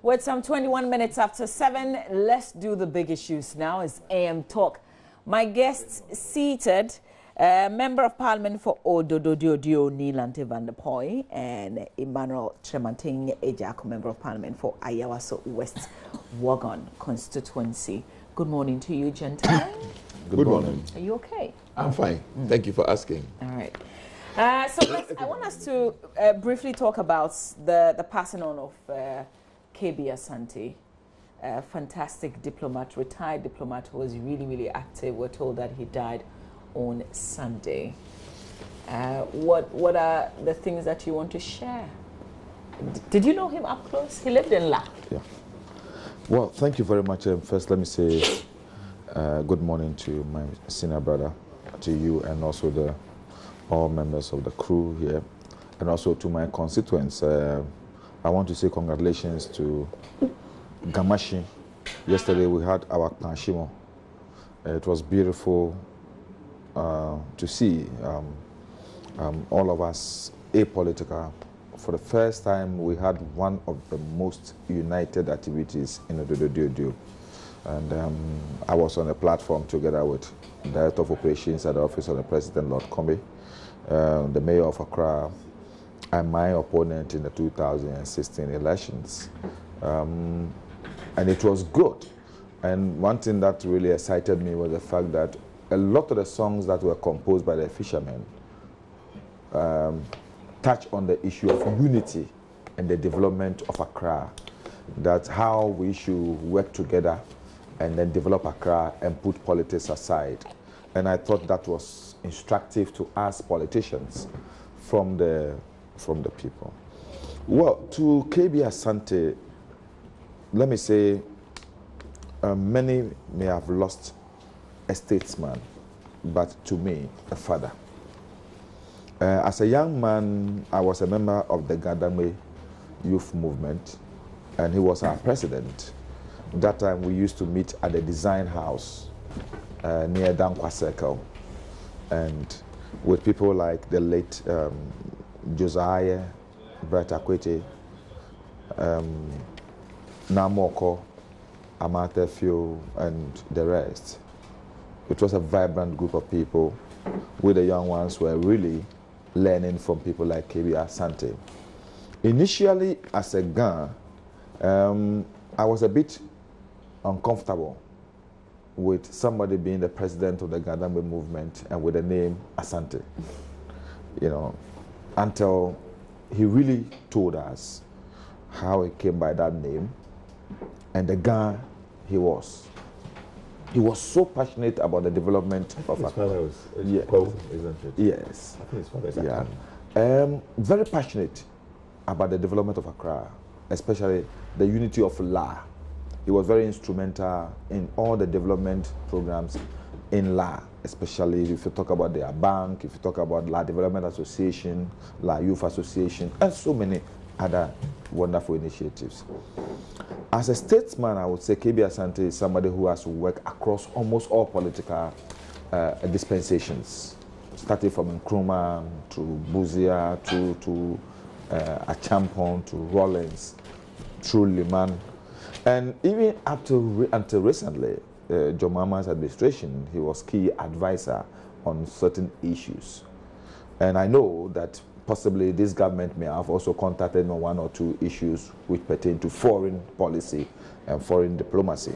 With some 21 minutes after 7, let's do the big issues now. It's AM Talk. My guests seated, Member of Parliament for Odododio Nilante van der Poy and Emmanuel Tremanting Ejako, Member of Parliament for Ayawaso West Wagon constituency. Good morning to you, gentlemen. Good morning. Are you okay? I'm fine. Thank you for asking. All right. So I want us to briefly talk about the passing on of KB Asante, a fantastic diplomat, retired diplomat who was really, really active. We're told that he died on Sunday. What are the things that you want to share? Did you know him up close? He lived in La. Yeah. Well, thank you very much. First, let me say good morning to my senior brother, to you, and also all members of the crew here, and also to my constituents. I want to say congratulations to Gamashi. Yesterday we had our Panshimo. It was beautiful to see all of us apolitical. For the first time, we had one of the most united activities in Odododio. And I was on a platform together with the Director of Operations at the Office of the President, Lord Kombe, the Mayor of Accra, and my opponent in the 2016 elections. And it was good. And one thing that really excited me was the fact that a lot of the songs that were composed by the fishermen touch on the issue of unity and the development of Accra. That's how we should work together and then develop Accra and put politics aside. And I thought that was instructive to us politicians from the people. Well, to KB Asante, let me say, many may have lost a statesman, but to me, a father. As a young man, I was a member of the Gadame youth movement, and he was our president. That time we used to meet at the Design House near Dankwa Circle, and with people like the late Josiah, Brett Akwete, Namoko, Amatefio, and the rest. It was a vibrant group of people, with the young ones who were really learning from people like KB Asante. Initially, as a Ghana, I was a bit uncomfortable with somebody being the president of the Gadambe movement and with the name Asante, you know, until he really told us how he came by that name and the guy he was. He was so passionate about the development of his father was isn't it? Yes. I think his father is very passionate about the development of Accra, especially the unity of La. He was very instrumental in all the development programs in La, especially if you talk about their bank, if you talk about La Development Association, La Youth Association, and so many other wonderful initiatives. As a statesman, I would say KB Asante is somebody who has worked across almost all political dispensations, starting from Nkrumah to Buzia to Achampon to Rollins, through Liman, and even up to until recently, John Mahama's administration, he was key advisor on certain issues. And I know that possibly this government may have also contacted on one or two issues which pertain to foreign policy and foreign diplomacy.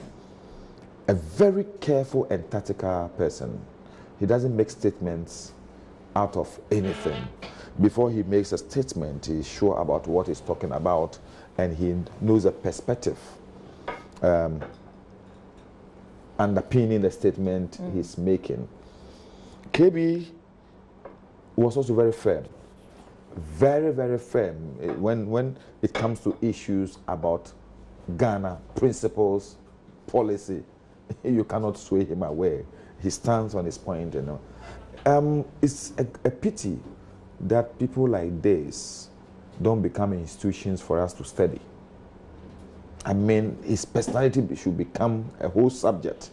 A very careful and tactical person. He doesn't make statements out of anything. Before he makes a statement, he's sure about what he's talking about, and he knows a perspective underpinning the statement he's making. KB was also very firm. Very, very firm when it comes to issues about Ghana, principles, policy. You cannot sway him away. He stands on his point, you know. It's a pity that people like this don't become institutions for us to study. I mean, his personality should become a whole subject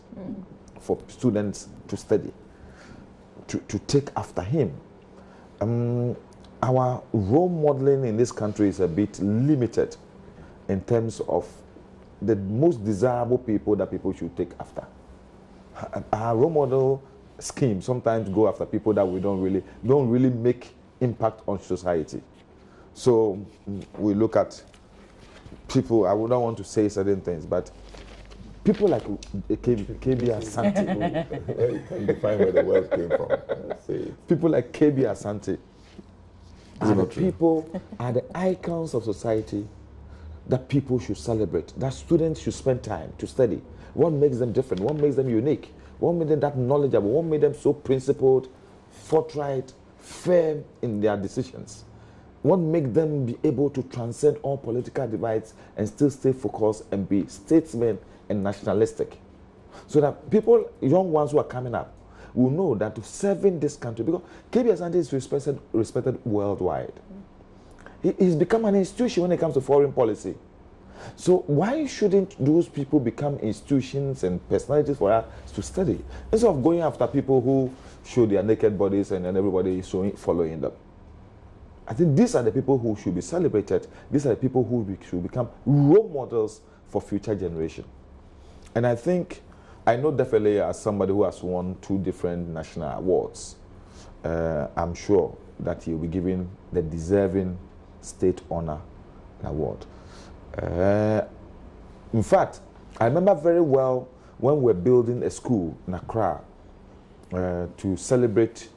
for students to study, to take after him. Our role modeling in this country is a bit limited in terms of the most desirable people that people should take after. Our role model scheme sometimes go after people that we don't really make impact on society. So we look at people, I wouldn't want to say certain things, but people like KB Asante. Can you define where the wealth came from? People like KB Asante are the icons of society that people should celebrate, that students should spend time to study. What makes them different? What makes them unique? What made them that knowledgeable? What made them so principled, forthright, firm in their decisions? What makes them be able to transcend all political divides and still stay focused and be statesmen and nationalistic? So that people, young ones who are coming up, will know that to serve in this country, because KB Asante is respected worldwide. He's become an institution when it comes to foreign policy. So why shouldn't those people become institutions and personalities for us to study, instead of going after people who show their naked bodies and then everybody is following them? I think these are the people who should be celebrated. These are the people who should become role models for future generation. And I think, I know definitely as somebody who has won 2 different national awards, I'm sure that he'll be given the deserving State Honor Award. In fact, I remember very well when we were building a school in Accra to celebrate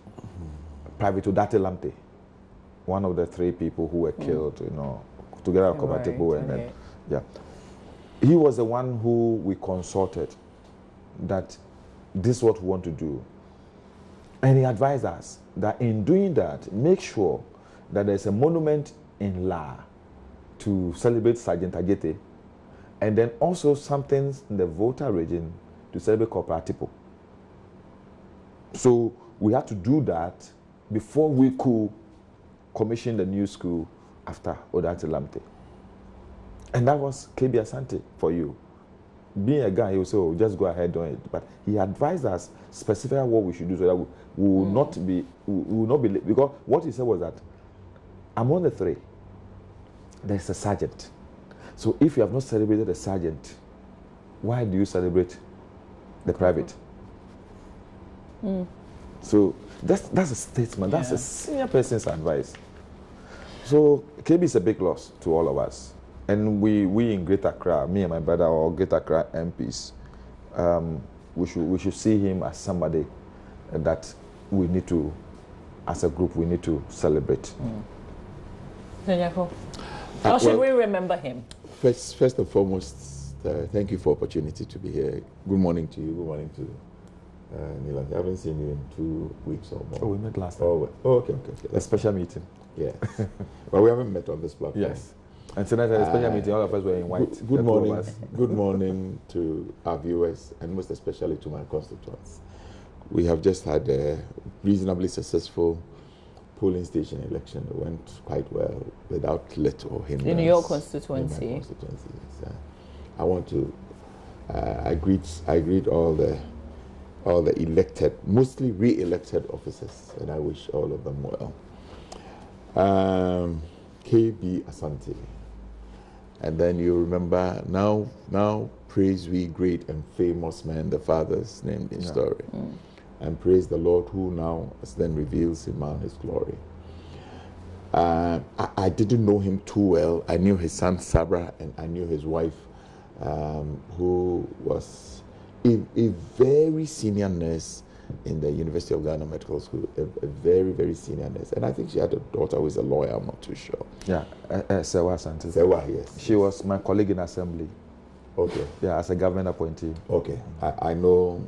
Private Odate Lamte, one of the 3 people who were killed, together with Kobatepo, and then, yeah. He was the one who we consulted that this is what we want to do. And he advised us that in doing that, make sure that there's a monument in La to celebrate Sergeant Ajete, and then also something in the Volta region to celebrate Corporal Tipo. So we had to do that before we could commission the new school after Odate Lamte. And that was KB Asante for you. Being a guy, he would say, oh, just go ahead doing it. But he advised us specifically what we should do so that we will not be, because what he said was that among the 3, there's a sergeant. So if you have not celebrated the sergeant, why do you celebrate the private? So that's a statement. That's a senior person's advice. So KB is a big loss to all of us. And we in Greater Accra, me and my brother, or Greater Accra MPs, we should see him as somebody that we need to, as a group, we need to celebrate. How should we remember him? First and foremost, thank you for the opportunity to be here. Good morning to you. Good morning to Nilan. I haven't seen you in 2 weeks or more. Oh, we met last time. Oh, okay. A special meeting. Yeah. Well, we haven't met on this platform. Yes. And tonight at a special meeting, all of us were in white. Good morning. Good morning to our viewers, and most especially to my constituents. We have just had a reasonably successful polling station election. It went quite well without let or hindrance. In your constituency? In my constituency, yes. I want to, I greet all the elected, mostly re-elected officers, and I wish all of them well. KB Asante. And then you remember, now praise we great and famous man, the Father's named in story. And praise the Lord who now then reveals him out his glory. I didn't know him too well. I knew his son Sabra, and I knew his wife, who was a very senior nurse in the University of Ghana Medical School, a very, very senior nurse. And I think she had a daughter who is a lawyer, I'm not too sure. Yeah, Sewa Asante. Sewa, yes. She was my colleague in assembly. Okay. Yeah, as a government appointee. Okay. I know,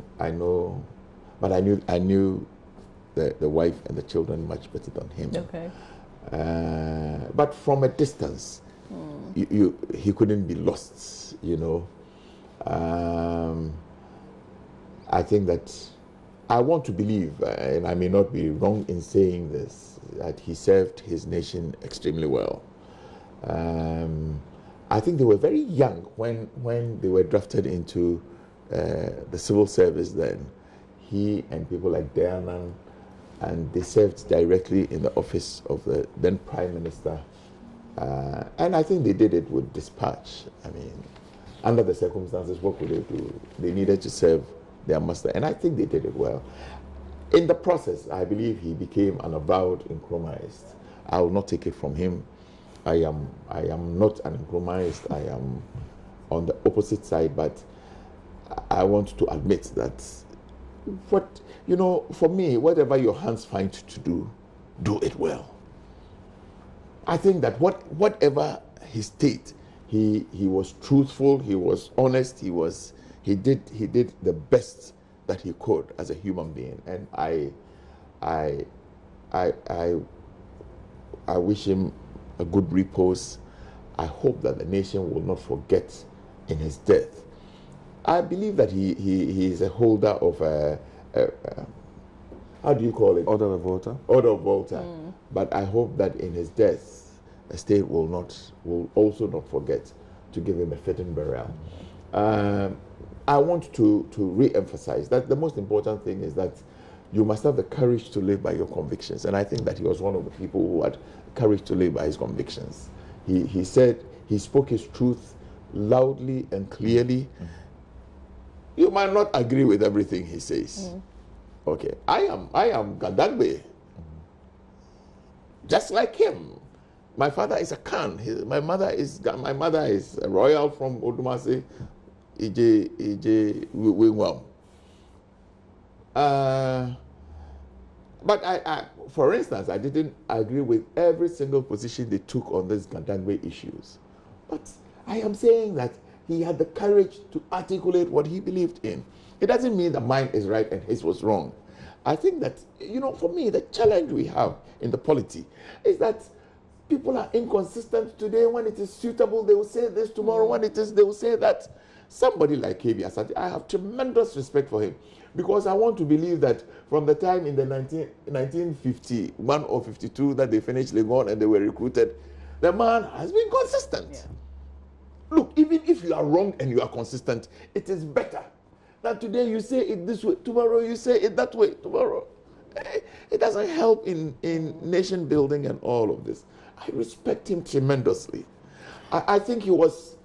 but I knew the wife and the children much better than him. Okay. But from a distance, he couldn't be lost, I think that I want to believe, and I may not be wrong in saying this, that he served his nation extremely well. I think they were very young when they were drafted into the civil service then. He and people like Dayanan, and they served directly in the office of the then Prime Minister. And I think they did it with dispatch. I mean, under the circumstances, what could they do? They needed to serve their master, and I think they did it well. In the process, I believe he became an avowed Nkrumahist. I will not take it from him. I am not an Nkrumahist. I am on the opposite side, but I want to admit that for me, whatever your hands find to do it well. I think that whatever his state, he was truthful, he was honest, he did the best that he could as a human being, and I wish him a good repose. I hope that the nation will not forget in his death. I believe that he is a holder of a how do you call it? Order of Volta. Order of Volta. But I hope that in his death, the state will also not forget to give him a fitting burial. I want to re-emphasize that the most important thing is that you must have the courage to live by your convictions. And I think that he was one of the people who had courage to live by his convictions. He spoke his truth loudly and clearly. You might not agree with everything he says. Okay, I am Gadagbe, just like him. My father is a Khan. My mother is a royal from Odumase, Ije Wingwam. But I, for instance, I didn't agree with every single position they took on these Gadagbe issues. But I am saying that he had the courage to articulate what he believed in. It doesn't mean that mine is right and his was wrong. I think that, for me, the challenge we have in the polity is that people are inconsistent today. When it is suitable, they will say this. Tomorrow, when it is, they will say that. Somebody like KB Asante, I have tremendous respect for him, because I want to believe that from the time in the 1951 or 52 that they finished Legon and they were recruited, the man has been consistent. Yeah. Look, even if you are wrong and you are consistent, it is better than today you say it this way, tomorrow you say it that way, tomorrow. It doesn't help in nation building and all of this. I respect him tremendously. I think he was,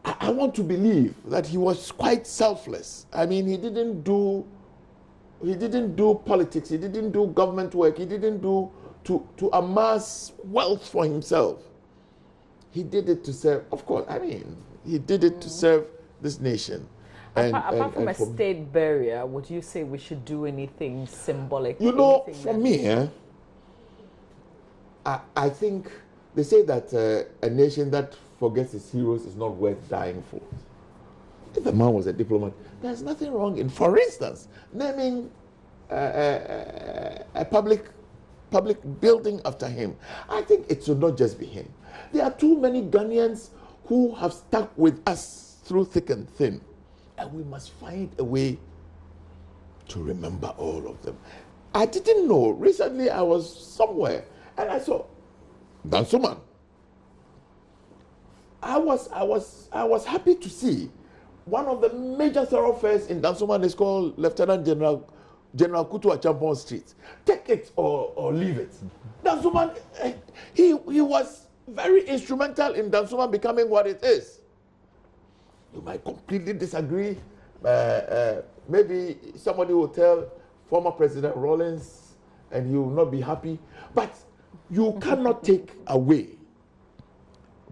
I want to believe that he was quite selfless. I mean, he didn't do politics, he didn't do government work, he didn't do to amass wealth for himself. He did it to serve, of course, I mean, he did it to serve this nation. Apart from a state barrier, would you say we should do anything symbolic? For me, I think they say that a nation that forgets its heroes is not worth dying for. If the man was a diplomat, there's nothing wrong in, for instance, naming a public building after him. I think it should not just be him. There are too many Ghanaians who have stuck with us through thick and thin, and we must find a way to remember all of them. I didn't know. Recently, I was somewhere and I saw Dansuman. I was happy to see one of the major thoroughfares in Dansuman is called Lieutenant General Kutu Achampong Street. Take it or leave it. Dansuman, he was very instrumental in Dansuman becoming what it is. You might completely disagree. Maybe somebody will tell former President Rawlings and he will not be happy. But you cannot take away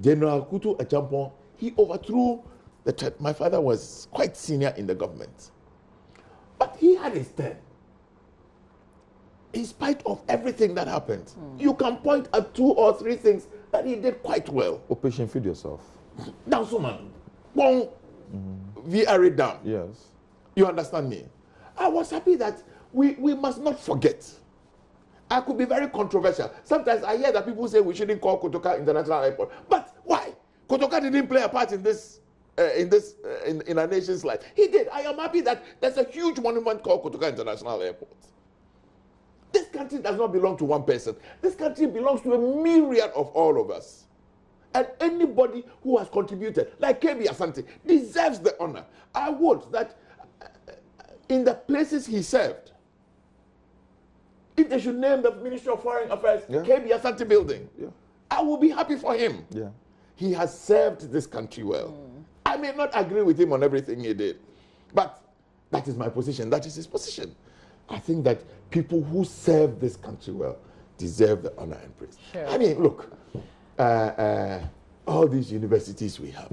General Kutu Achampong. He overthrew the church. My father was quite senior in the government. But he had his turn. In spite of everything that happened, you can point at 2 or 3 things that he did quite well. Operation Feed Yourself. Dansuman. One VRA Dam. Yes. You understand me? I was happy that we must not forget. I could be very controversial. Sometimes I hear that people say we shouldn't call Kotoka International Airport. But why? Kotoka didn't play a part in this, in our nation's life. He did. I am happy that there's a huge monument called Kotoka International Airport. This country does not belong to one person. This country belongs to a myriad of all of us. And anybody who has contributed, like KB Asante, deserves the honor. I would that in the places he served, if they should name the Ministry of Foreign Affairs KB Asante building, I will be happy for him. Yeah. he has served this country well. I may not agree with him on everything he did, but that is my position. That is his position. I think that people who serve this country well deserve the honor and praise. Sure. I mean, look, all these universities we have,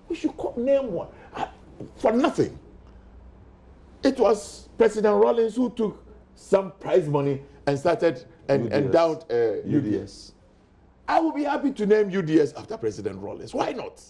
we should name one for nothing. It was President Rawlings who took some prize money and started and endowed UDS. I will be happy to name UDS after President Rawlings. Why not?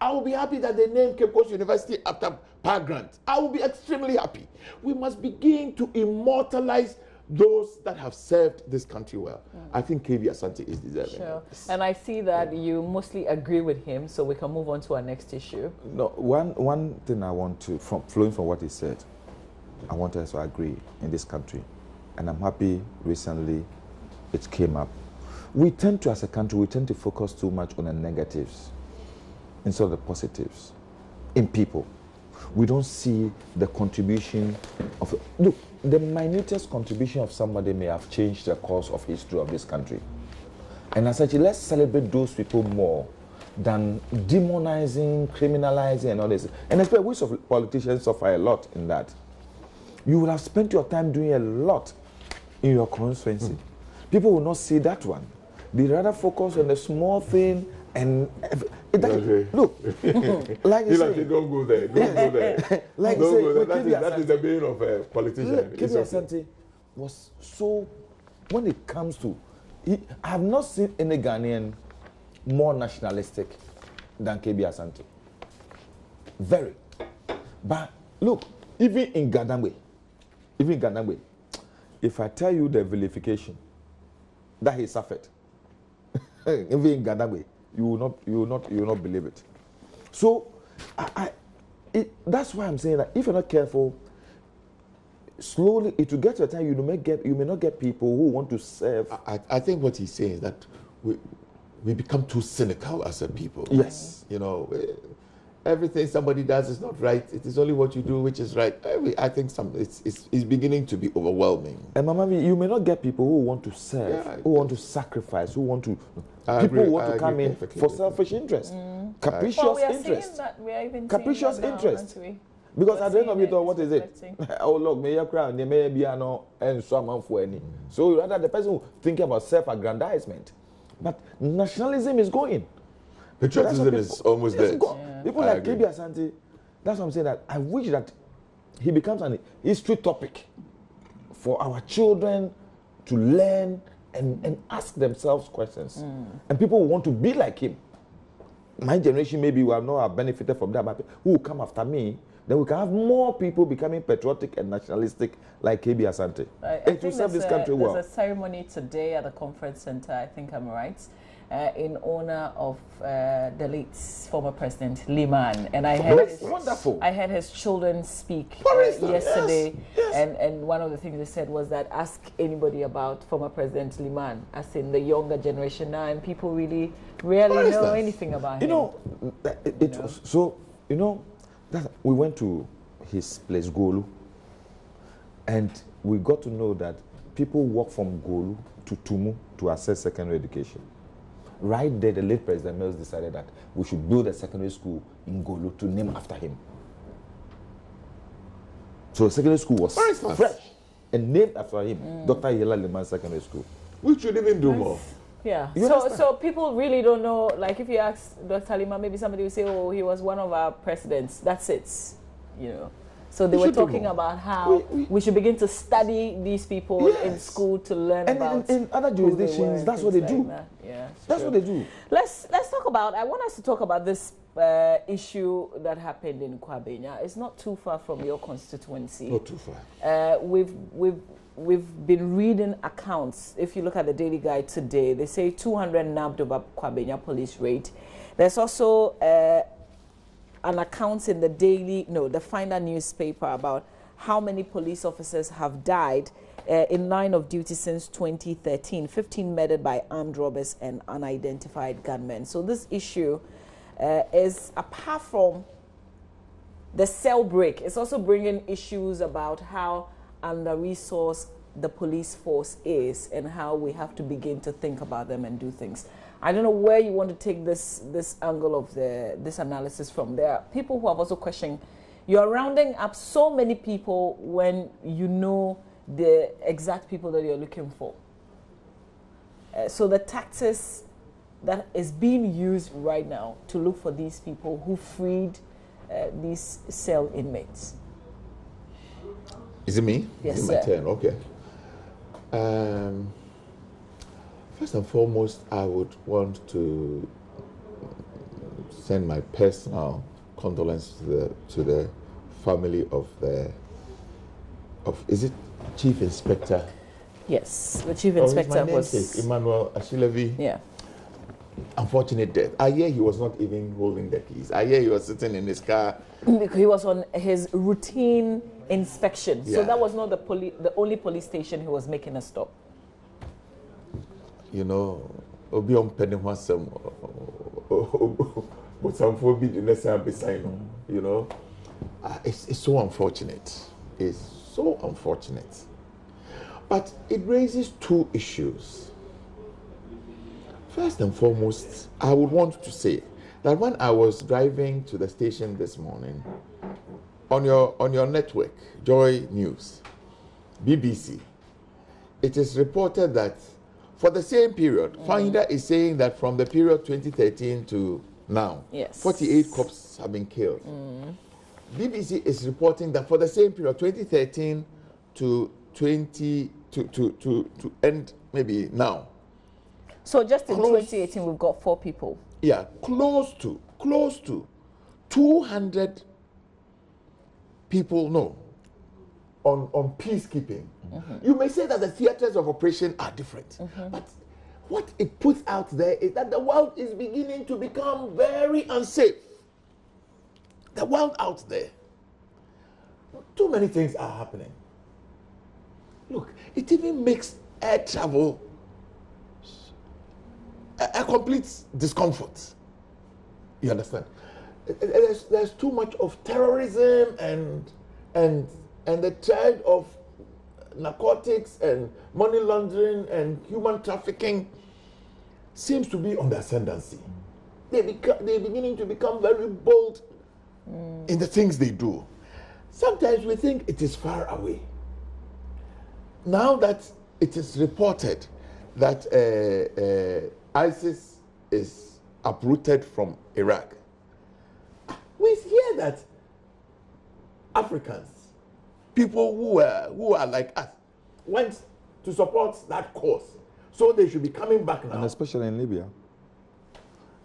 I will be happy that they named Cape Coast University after Pa Grant. I will be extremely happy. We must begin to immortalize those that have served this country well. I think KB Asante is deserving. Sure. And I see that you mostly agree with him, so we can move on to our next issue. No, one thing I want to, flowing from what he said, I want us to agree in this country, and I'm happy recently it came up. We tend to, as a country, we tend to focus too much on the negatives instead of the positives in people. We don't see the contribution of, look, the minutest contribution of somebody may have changed the course of history of this country. And as such, let's celebrate those people more than demonizing, criminalizing, and all this. And especially we politicians suffer a lot in that. You will have spent your time doing a lot in your constituency. People will not see that one. They rather focus on the small thing and look, like you say, don't go there. Don't go there. Like don't say, go there. That is the being of a politician. KB Asante was so, when it comes to, I have not seen any Ghanaian more nationalistic than KB Asante. Very. But look, even in Gadangwe, if I tell you the vilification that he suffered, even in Gadangwe, you will not believe it. So, that's why I'm saying that if you're not careful, slowly it will get to a time you may not get people who want to serve. I think what he's saying is that we become too cynical as a people. Yes. You know, everything somebody does is not right. It is only what you do which is right. I think it's beginning to be overwhelming. And Mama, you may not get people who want to serve, who want to sacrifice, who want to. People who want to come in for selfish interest, capricious interest, capricious interest. Because at the end of it all, what is it? Oh look, may your crown, they may be and someone for any. So rather the person who thinking about self-aggrandizement, but nationalism is going. Patriotism is almost there. People like KB Asante, that's what I'm saying, that I wish that he becomes a history topic for our children to learn and ask themselves questions. And people will want to be like him. My generation maybe will not have benefited from that, but who will come after me, then we can have more people becoming patriotic and nationalistic like KB Asante. I think serve this country well. There's a ceremony today at the conference center, I think I'm right, in honor of the late former president Liman, and I heard his children speak yesterday, yes. And one of the things they said was that ask anybody about former President Liman, as in the younger generation now, and people really know anything about him. We went to his place Golu, and we got to know that people walk from Golu to Tumu to access secondary education. Right there, the late President Mills decided that we should build a secondary school in Golu to name after him. So the secondary school was fresh and named after him, Dr. Yela Liman Secondary School. We should even do more. Yeah. So people really don't know. Like if you ask Dr. Liman, maybe somebody will say, "Oh, he was one of our presidents." That's it. You know. So they were talking about how we should begin to study these people in school to learn about. And in other jurisdictions, that's what they do. Yeah, that's what they do. Let's talk about. I want us to talk about this issue that happened in Kwabenya. It's not too far from your constituency. Not too far. We've been reading accounts. If you look at the Daily Guide today, they say 200 nabbed over Kwabenya police raid. There's also an account in the Finder newspaper about how many police officers have died in line of duty since 2013, 15 murdered by armed robbers and unidentified gunmen. So this issue is, apart from the cell break, it's also bringing issues about how under-resourced the police force is and how we have to begin to think about them and do things. I don't know where you want to take this angle of this analysis from. There are people who have also questioned, you're rounding up so many people when you know the exact people that you're looking for. So the tactics that is being used right now to look for these people who freed these cell inmates. Is it me? Yes, is it my sir. turn? Okay. First and foremost, I would want to send my personal condolence to the family of is it Chief Inspector? Yes, the Chief Inspector was Emmanuel Ashilevi. Yeah. Unfortunate death. I hear he was not even holding the keys. I hear he was sitting in his car. Because he was on his routine inspection. Yeah. So that was not the only police station he was making a stop. You know, obi on penny wasam, but some for be the next beside. You know, it's so unfortunate. It's so unfortunate. But it raises two issues. First and foremost, I would want to say that when I was driving to the station this morning, on your network, JoyNews, BBC, it is reported that for the same period, Finder is saying that from the period 2013 to now, yes, 48 cops have been killed. BBC is reporting that for the same period, 2013 to end maybe now. So just in 2018, we've got 4 people. Yeah, close to 200 people, no, on peacekeeping. You may say that the theaters of operation are different, but what it puts out there is that the world is beginning to become very unsafe. The world out there, too many things are happening. Look, it even makes air travel a complete discomfort. You understand? There's too much of terrorism and the trade of narcotics and money laundering and human trafficking seems to be on the ascendancy. They're beginning to become very bold in the things they do. Sometimes we think it is far away. Now that it is reported that ISIS is uprooted from Iraq, we hear that Africans, people who are like us, went to support that cause. So they should be coming back now. And especially in Libya.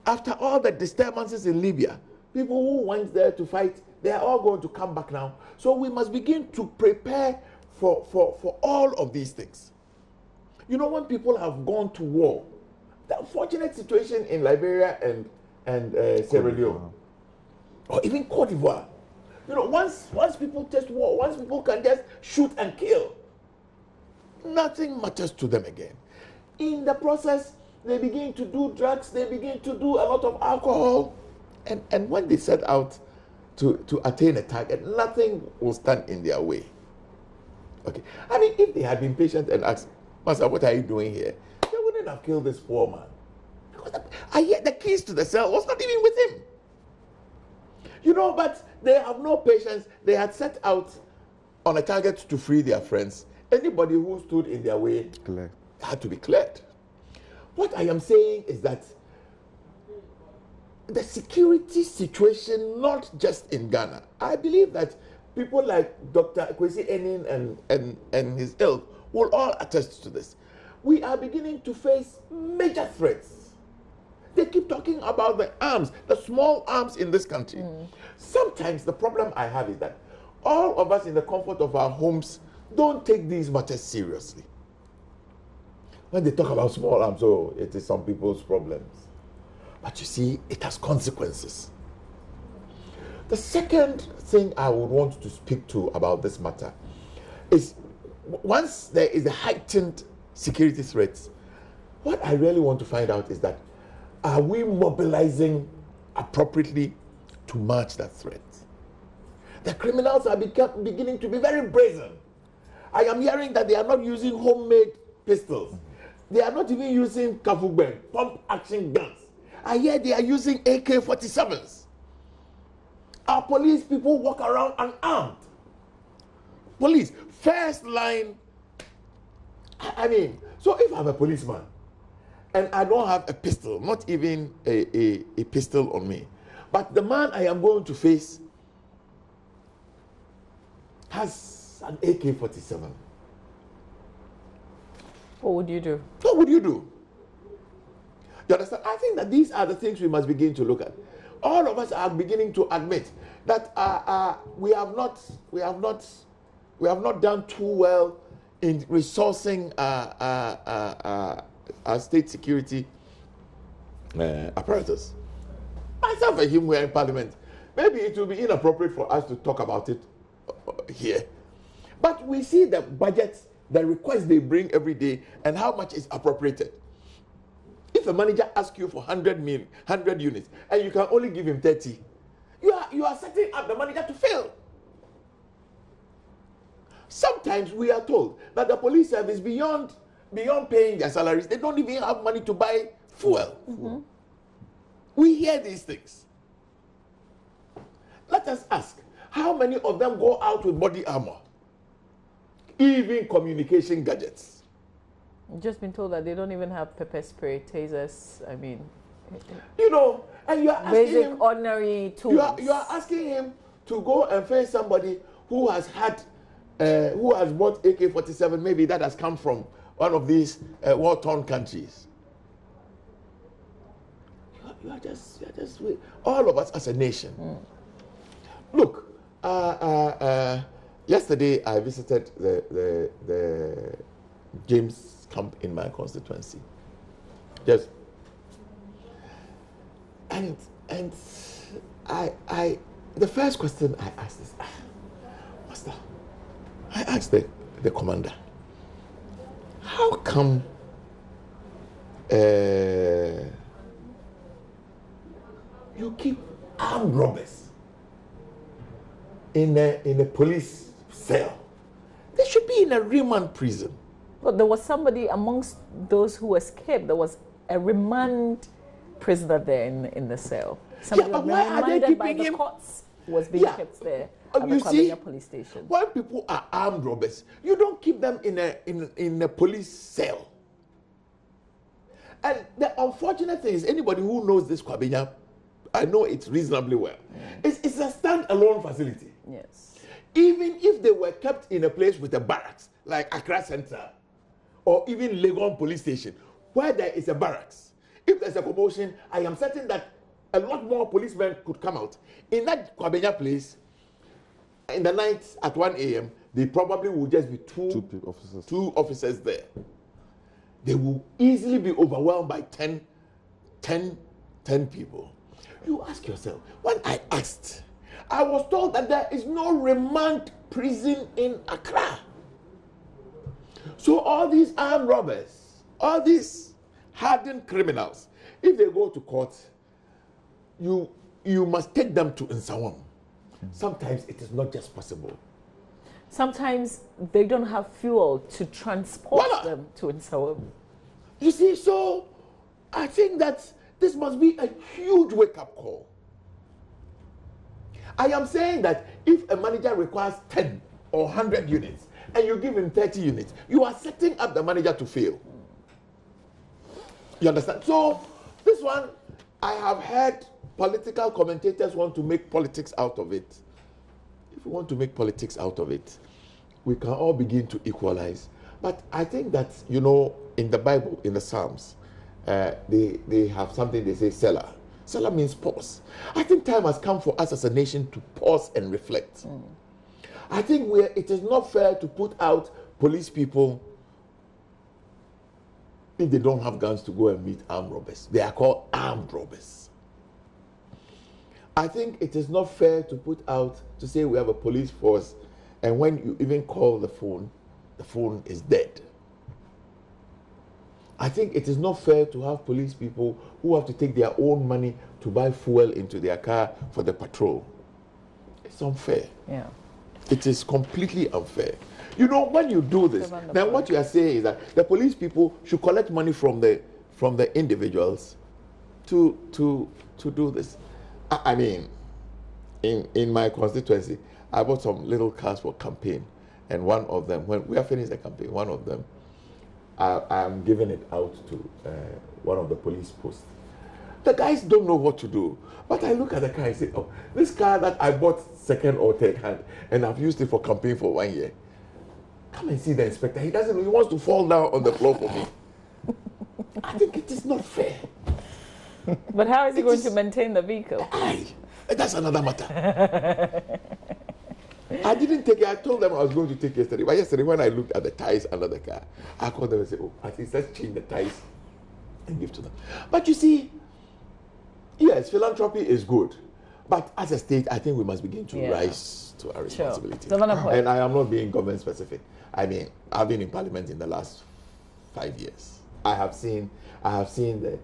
After all the disturbances in Libya, people who went there to fight, they are all going to come back now. So we must begin to prepare for all of these things. You know, when people have gone to war, the unfortunate situation in Liberia and Sierra Leone, or even Cote d'Ivoire, you know, once people test war, once people can just shoot and kill, nothing matters to them again. In the process, they begin to do drugs, they begin to do a lot of alcohol, and when they set out to attain a target, nothing will stand in their way. Okay, I mean, if they had been patient and asked, Master, what are you doing here? They wouldn't have killed this poor man. Because I hear the keys to the cell was not even with him. You know, but they have no patience. They had set out on a target to free their friends. Anybody who stood in their way had to be cleared. What I am saying is that the security situation, not just in Ghana, I believe that people like Dr. Kwesi Enin and his ilk will all attest to this. We are beginning to face major threats. They keep talking about the arms, the small arms in this country. Sometimes the problem I have is that all of us in the comfort of our homes don't take these matters seriously. When they talk about small arms, oh, it is some people's problems. But you see, it has consequences. The second thing I would want to speak to about this matter is once there is a heightened security threat, what I really want to find out is that are we mobilizing appropriately to match that threat? The criminals are beginning to be very brazen. I am hearing that they are not using homemade pistols. They are not even using kafugben, pump action guns. I hear they are using AK-47s. Our police people walk around unarmed. Police, first line. I mean, so if I'm a policeman and I don't have a pistol, not even a pistol on me, but the man I am going to face has an AK-47. What would you do? What would you do? You understand? I think that these are the things we must begin to look at. All of us are beginning to admit that we have not done too well in resourcing our state security apparatus. Myself and him were in Parliament. Maybe it will be inappropriate for us to talk about it here. But we see the budgets, the requests they bring every day, and how much is appropriated. If a manager asks you for 100 units, and you can only give him 30, you are setting up the manager to fail. Sometimes we are told that the police service, beyond paying their salaries, they don't even have money to buy fuel. Mm-hmm. We hear these things. Let us ask, how many of them go out with body armor? Even communication gadgets. I've just been told that they don't even have pepper spray, tasers. I mean, you know, and you are asking basic, him, ordinary tools. You are asking him to go and face somebody who has bought AK-47, maybe that has come from one of these war-torn countries. You are just all of us as a nation. Look, yesterday I visited the James camp in my constituency. Yes. And I the first question I asked is, Master, I asked the commander, how come you keep armed robbers in a police cell? They should be in a remand prison. But there was somebody amongst those who escaped. There was a remand prisoner there in the cell. Somebody but why are they keeping by the him? Courts was being kept there at the Kwabena police station. When people are armed robbers, you don't keep them in a police cell. And the unfortunate thing is, anybody who knows this Kwabena, I know it reasonably well. It's a stand-alone facility. Yes. Even if they were kept in a place with a barracks, like Accra Centre, or even Legon police station, where there is a barracks, if there's a commotion, I am certain that a lot more policemen could come out. In that Kwabena place, in the night at 1 a.m., they probably will just be two officers there. They will easily be overwhelmed by 10 people. You ask yourself, when I asked, I was told that there is no remand prison in Accra. So all these armed robbers, all these hardened criminals, if they go to court, you must take them to Nsawam. Sometimes it is not just possible. Sometimes they don't have fuel to transport them to Nsawam. You see, so I think that this must be a huge wake-up call. I am saying that if a manager requires 10 or 100 units and you give him 30 units, you are setting up the manager to fail. You understand? So this one, I have heard political commentators want to make politics out of it. If we want to make politics out of it, we can all begin to equalize. But I think that, you know, in the Bible, in the Psalms, they have something they say, Selah. Selah means pause. I think time has come for us as a nation to pause and reflect. I think it is not fair to put out police people if they don't have guns to go and meet armed robbers. They are called armed robbers. I think it is not fair to put out, to say we have a police force, and when you even call the phone is dead. I think it is not fair to have police people who have to take their own money to buy fuel into their car for the patrol. It's unfair. Yeah. It is completely unfair. You know, when you do this, then what you are saying is that the police people should collect money from the individuals to do this. I mean, in my constituency, I bought some little cars for campaign, and one of them, when we are finished the campaign, one of them, I'm giving it out to one of the police posts. The guys don't know what to do, but I look at the car and say, oh, this car that I bought second or third hand, and I've used it for campaign for 1 year. Come and see the inspector. He wants to fall down on the floor for me. I think it is not fair. But how is he going to maintain the vehicle? That's another matter. I didn't take it. I told them I was going to take it yesterday. But yesterday, when I looked at the ties under the car, I called them and said, oh, at least let's change the ties and give to them. But you see, yes, philanthropy is good. But as a state, I think we must begin to rise to our responsibility. Sure. And I am not being government specific. I mean, I've been in parliament in the last 5 years. I have seen the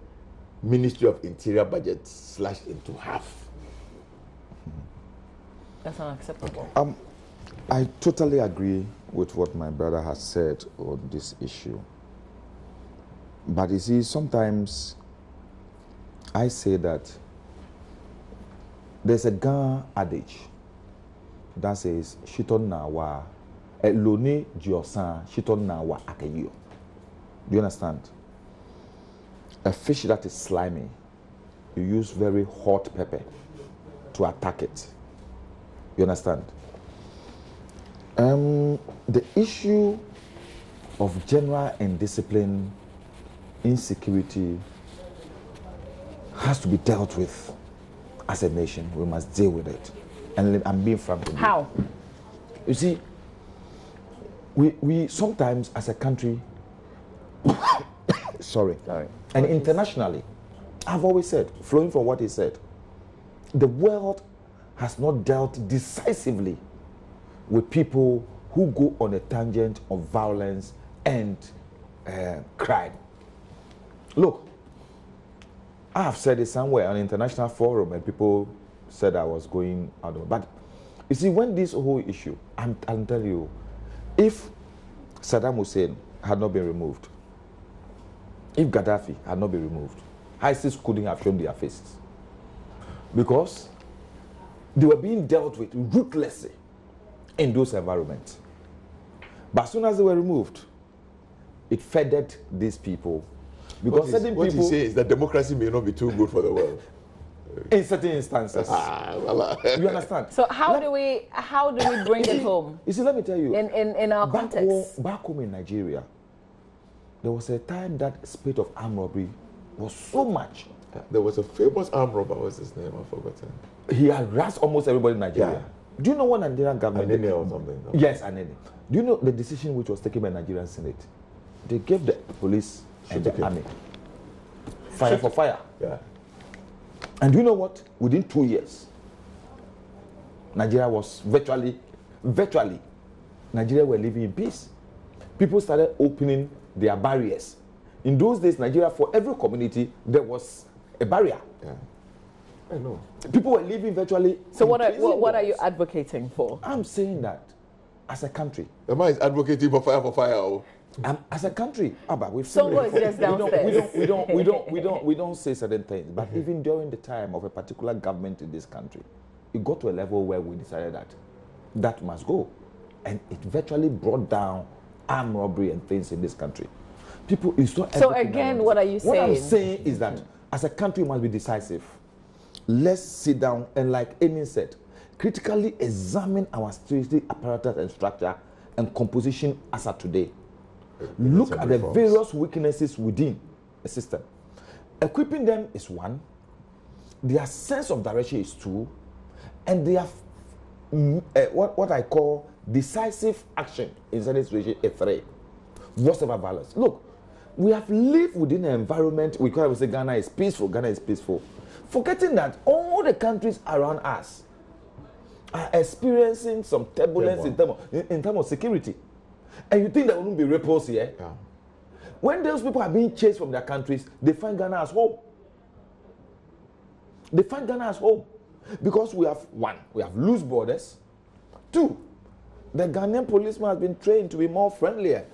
Ministry of Interior budget slashed into half. That's unacceptable. I totally agree with what my brother has said on this issue. But you see, sometimes I say that there's a Ghana adage that says, "Shiton na wa eloni jiosan shiton na wa akeyo." Do you understand? A fish that is slimy, you use very hot pepper to attack it. You understand? The issue of general indiscipline, insecurity has to be dealt with as a nation. We must deal with it. And I'm being frank with you. How? You see, we sometimes as a country, sorry, and internationally, I've always said, flowing from what he said, the world has not dealt decisively with people who go on a tangent of violence and crime. Look, I have said it somewhere on an international forum and people said I was going out of it. But you see, when this whole issue, I'm telling you, if Saddam Hussein had not been removed, if Gaddafi had not been removed, ISIS couldn't have shown their faces. Because they were being dealt with ruthlessly in those environments. But as soon as they were removed, it fed these people. Because what you say is that democracy may not be too good for the world. In certain instances. You understand? So how do we bring it home? You see, let me tell you. In our context. Back home in Nigeria, there was a time that spate of armed robbery was so much. There was a famous armed robber, what's his name? I've forgotten. He harassed almost everybody in Nigeria. Yeah. Do you know what Nigerian government did? Or something. Yes, Anene. Do you know the decision which was taken by Nigerian Senate? They gave the police and the army fire for fire. Yeah. And do you know what? Within 2 years, Nigeria was virtually, Nigeria were living in peace. People started opening their barriers. In those days, Nigeria, for every community, there was a barrier. Yeah. I know. People were living virtually. So what are you advocating for? I'm saying that as a country. The man is advocating for fire. Oh. As a country, we've seen it. Just downstairs. We don't say certain things. But even during the time of a particular government in this country, it got to a level where we decided that must go. And it virtually brought down armed robbery and things in this country. People, it's not. So again, what are you saying? What I'm saying is that as a country, we must be decisive. Let's sit down and, like Emin said, critically examine our security apparatus and structure and composition as of today. Look at the various weaknesses within a system. Equipping them is one, their sense of direction is two, and their what I call decisive action in certain situation is three. Whatever balance. Look, we have lived within an environment, we can say Ghana is peaceful, forgetting that all the countries around us are experiencing some turbulence in terms of security. And you think there won't be ripples here? Yeah. When those people are being chased from their countries, they find Ghana as home. Because we have, one, we have loose borders. Two, The Ghanaian policeman has been trained to be more friendlier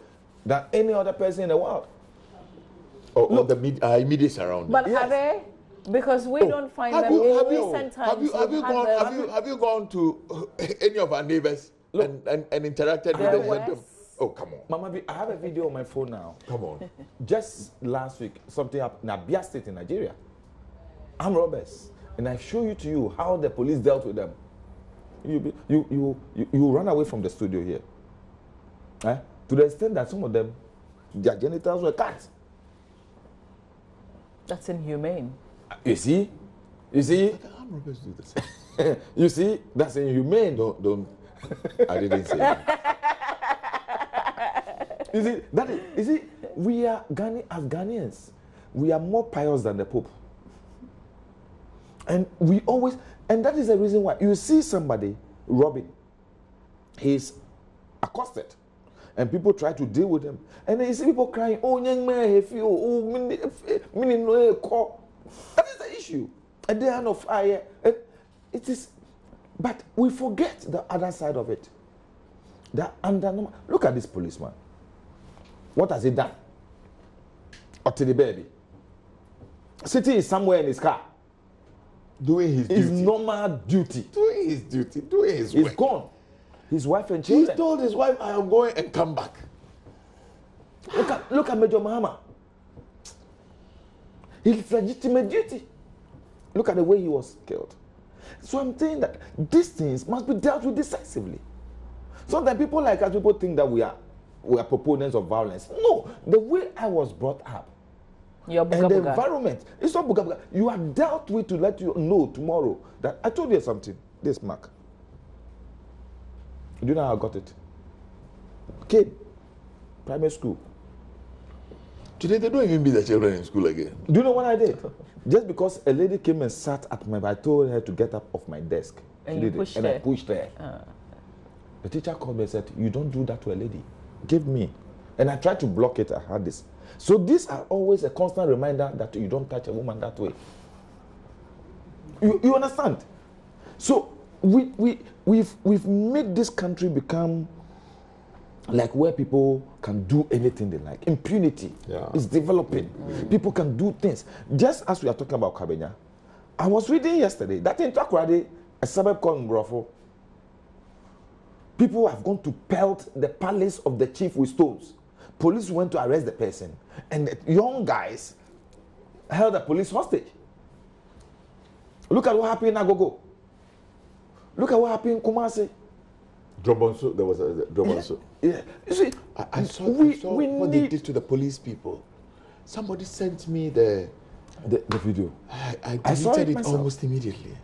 than any other person in the world. Or the immediate surroundings. But are they? Because we don't find them in recent times. Have you gone to any of our neighbors and interacted with them? Oh, come on. Mama B, I have a video on my phone now. Come on. Just last week, something happened in Abia State in Nigeria. Armed robbers. And I show you to you how the police dealt with them. You run away from the studio here. To the extent that some of them, their genitals were cut. That's inhumane. You see? You see? But the armed robbers do the same. You see? That's inhumane. Don't. I didn't say that. You see, you see, we are as Ghanaians, we are more pious than the Pope. And and that is the reason why you see somebody robbing, he's accosted, and people try to deal with him. And then you see people crying, oh, young man, that is the issue. And they are on fire. It is, but we forget the other side of it. Look at this policeman. What has he done? Or to the baby? Sitting somewhere in his car. Doing his duty. His normal duty. Doing his duty. Doing his work. He's gone. His wife and children. He told his wife, I am going and come back. Look at Major Mahama. His legitimate duty. Look at the way he was killed. So I'm saying that these things must be dealt with decisively. Sometimes people like us, people think that we are proponents of violence. No, the way I was brought up, and the environment, it's not buga buga. You are dealt with to let you know tomorrow that I told you something. This mark. Do you know how I got it? Kid, primary school. Today they don't even beat the children in school again. Do you know what I did? Just because a lady came and sat at I told her to get up off my desk. And you pushed her. And I pushed her. The teacher called me and said, you don't do that to a lady. Give me. And I tried to block it. I had this. So these are always a constant reminder that you don't touch a woman that way. You understand? So we've made this country become like where people can do anything they like. Impunity is developing. People can do things. Just as we are talking about Kabenya, I was reading yesterday that in Takoradi, a suburb called Ngrofo, people have gone to pelt the palace of the chief with stones. Police went to arrest the person, and the young guys held the police hostage. Look at what happened in Agogo. Look at what happened in Kumasi. Drobonso, there was a Drobonso. Yeah. You see, I saw what they did to the police people. Somebody sent me the video. I deleted it almost immediately.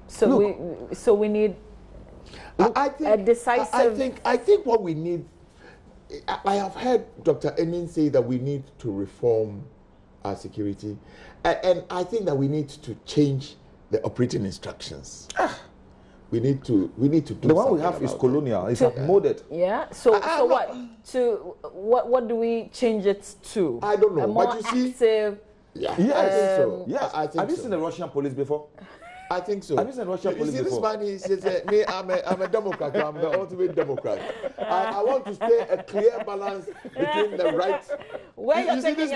So we need a decisive. I think what we need. I have heard Dr. Enin say that we need to reform our security, and I think that we need to change the operating instructions. We need to do the one we have is colonial. It's outmoded. Yeah. So what do we change it to? I don't know. A more but you see, active. Yeah. I think so. Yes. I think have you so. seen the Russian police before? I think so. Have you seen Russian police see, before? This man says, me, I'm a Democrat. I'm the ultimate Democrat. I want to stay a clear balance between the right. Where you see, this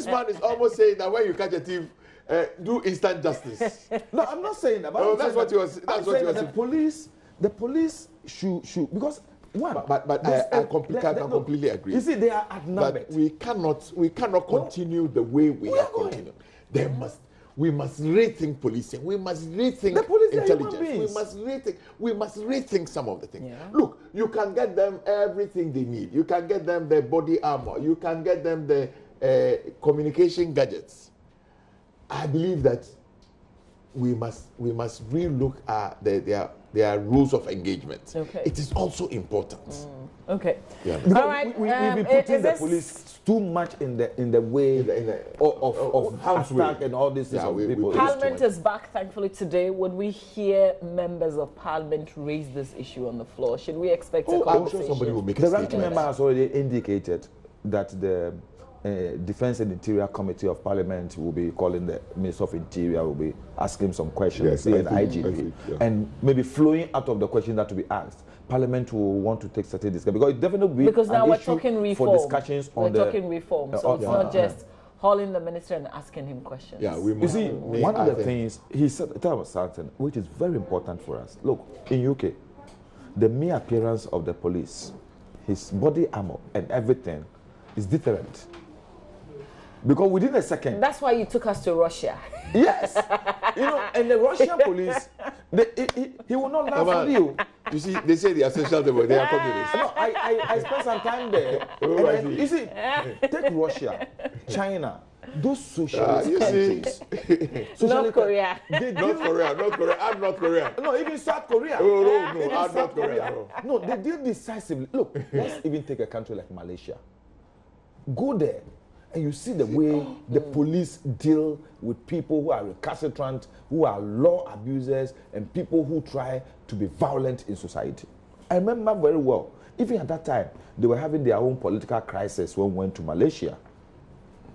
man is almost saying that when you catch a thief, do instant justice. No, I'm not saying that. But that's what you was. That's what you was. The police should because one. But I completely agree. You see, they are outnumbered. But we cannot continue the way we are continuing. We must rethink policing. We must rethink the police intelligence. We must rethink some of the things. Yeah. Look, you can get them everything they need. You can get them the body armor. You can get them the communication gadgets. I believe that we must relook at their rules of engagement. Okay. It is also important. Okay. Yeah. All right. We've been putting the police too much in the way of attack and all this. Parliament is back, thankfully, today. Would we hear members of Parliament raise this issue on the floor? Should we expect a conversation? I'm sure somebody will make a The statement. ranking member has already indicated that the Defense and Interior Committee of Parliament will be calling the Minister of Interior, will be asking some questions, Yes, the IGP, yeah. and maybe flowing out of the questions that will be asked. Parliament will want to take certain discussion because it definitely will be because now an we're issue talking reform. for discussions on we're talking reform, so it's not just hauling the minister and asking him questions. Yeah, we You must. see, one of the things he said, tell us something which is very important for us. Look, in UK, the mere appearance of the police, his body armor and everything is deterrent. Because within a second. That's why you took us to Russia. Yes. You know, and the Russian police, he will not laugh at you. You see, they say they are social democrats, they are communists. No, I spent some time there. And you see, take Russia, China, those socialist countries. North Korea. North Korea, I'm North Korea. No, even South Korea. No, Even I'm South North Korea. No, they deal decisively. Look, let's even take a country like Malaysia. Go there, and you see the way the police deal with people who are recalcitrant, who are law abusers, and people who try to be violent in society. I remember very well, even at that time, they were having their own political crisis when we went to Malaysia,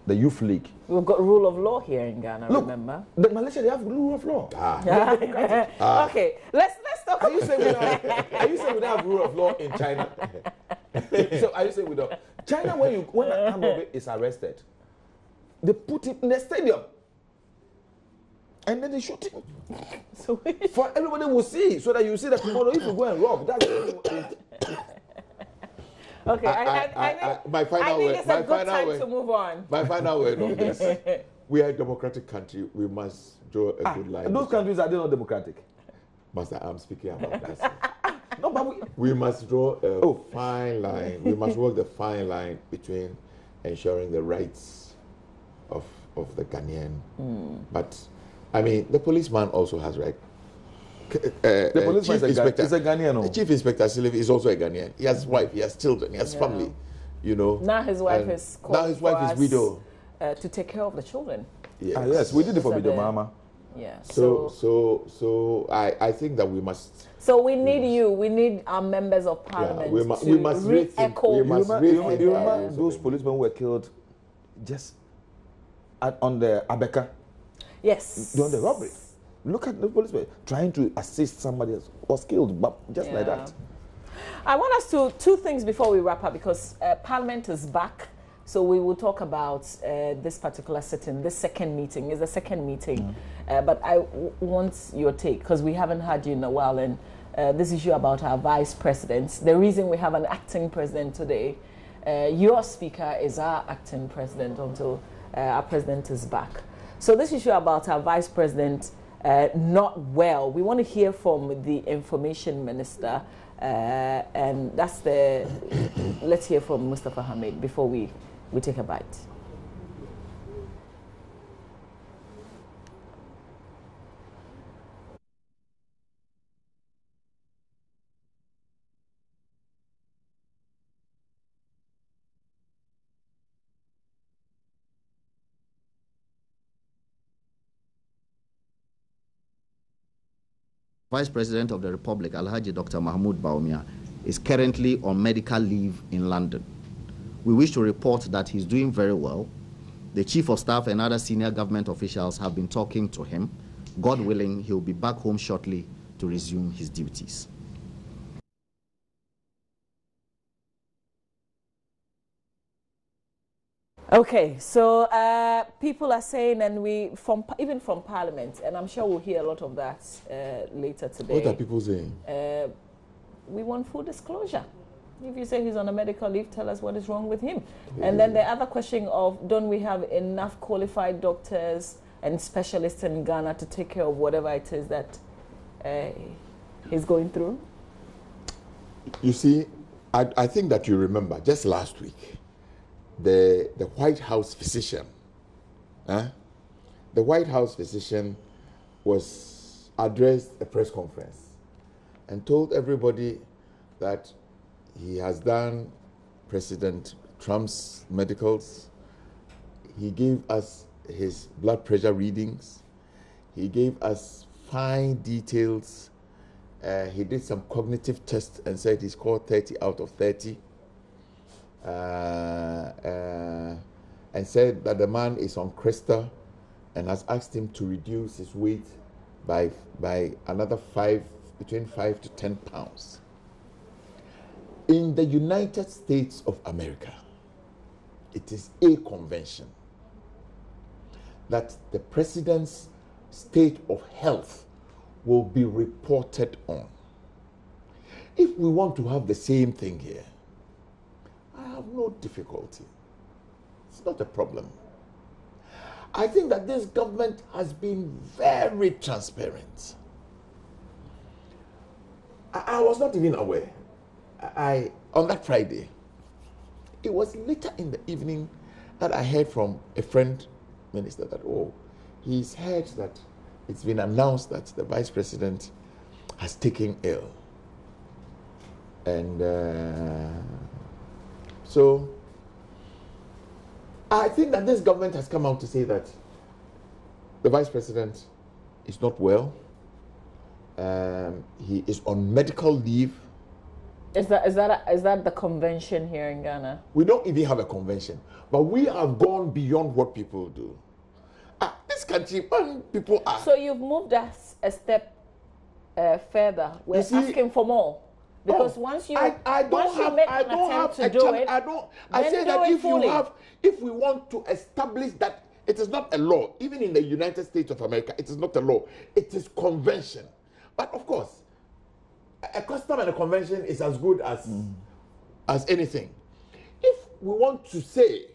the Youth League. We've got rule of law here in Ghana, Look, remember? The Malaysia, they have rule of law. Okay, let's talk Are you saying we don't have rule of law in China? So are you saying we don't? China, when an armed robber is arrested, they put him in the stadium, and then they shoot him. So For everybody will see, so that you see that tomorrow if you go and rob, that's okay. My final word. It's a good time to move on. My final word on this. We are a democratic country. We must draw a good line. those countries are they not democratic? Master, I'm speaking about that. No, but We must draw a fine line. We must walk the fine line between ensuring the rights of the Ghanaian. But, I mean, the policeman also has right. the policeman is a Ghanaian. No? Chief Inspector Silif is also a Ghanaian. He has wife, he has children, he has family. You know. Now his wife is called now his wife is widow. To take care of the children. Yes. Yes, we did it for So Mido Mama. Yeah. So I think that we must. So we need you. We need our members of parliament. we must re-echo. we must You remember those policemen who were killed just on the Abeka? Yes. During the robbery. Look at the policeman trying to assist somebody else was killed, but just like that. I want us to two things before we wrap up because Parliament is back. So we will talk about this particular sitting. This second meeting is the second meeting, but I want your take because we haven't had you in a while. And this issue about our vice presidents. The reason we have an acting president today, your speaker is our acting president until our president is back. So this issue about our vice president not well. We want to hear from the information minister, and that's the. Let's hear from Mustafa Hamid before we take a bite. Vice President of the Republic, Alhaji Dr. Mahmoud Baumia, is currently on medical leave in London. We wish to report that he's doing very well. The Chief of Staff and other senior government officials have been talking to him. God willing, he'll be back home shortly to resume his duties. Okay, so people are saying, and even from Parliament, and I'm sure we'll hear a lot of that later today. What are people saying? We want full disclosure. If you say he's on a medical leave, tell us what is wrong with him. And then the other question of, don't we have enough qualified doctors and specialists in Ghana to take care of whatever it is that he's going through? You see, I think that you remember just last week, the White House physician, the White House physician was addressed a press conference and told everybody that he has done President Trump's medicals. He gave us his blood pressure readings. He gave us fine details. He did some cognitive tests and said he scored 30 out of 30. and said that the man is on crystal and has asked him to reduce his weight by another between 5 to 10 pounds. In the United States of America, it is a convention that the president's state of health will be reported on. If we want to have the same thing here, I have no difficulty. It's not a problem. I think that this government has been very transparent. I was not even aware. On that Friday, it was later in the evening that I heard from a friend minister that, he's heard that it's been announced that the vice president has taken ill. And so I think that this government has come out to say that the vice president is not well. He is on medical leave. Is that the convention here in Ghana? We don't even have a convention, but we have gone beyond what people do. This country, people are. So you've moved us a step further. We're asking for more. Because once you make an attempt to do it, I say that if we want to establish that it is not a law, even in the United States of America, it is not a law. It is convention. But of course, a custom and a convention is as good as anything. If we want to say,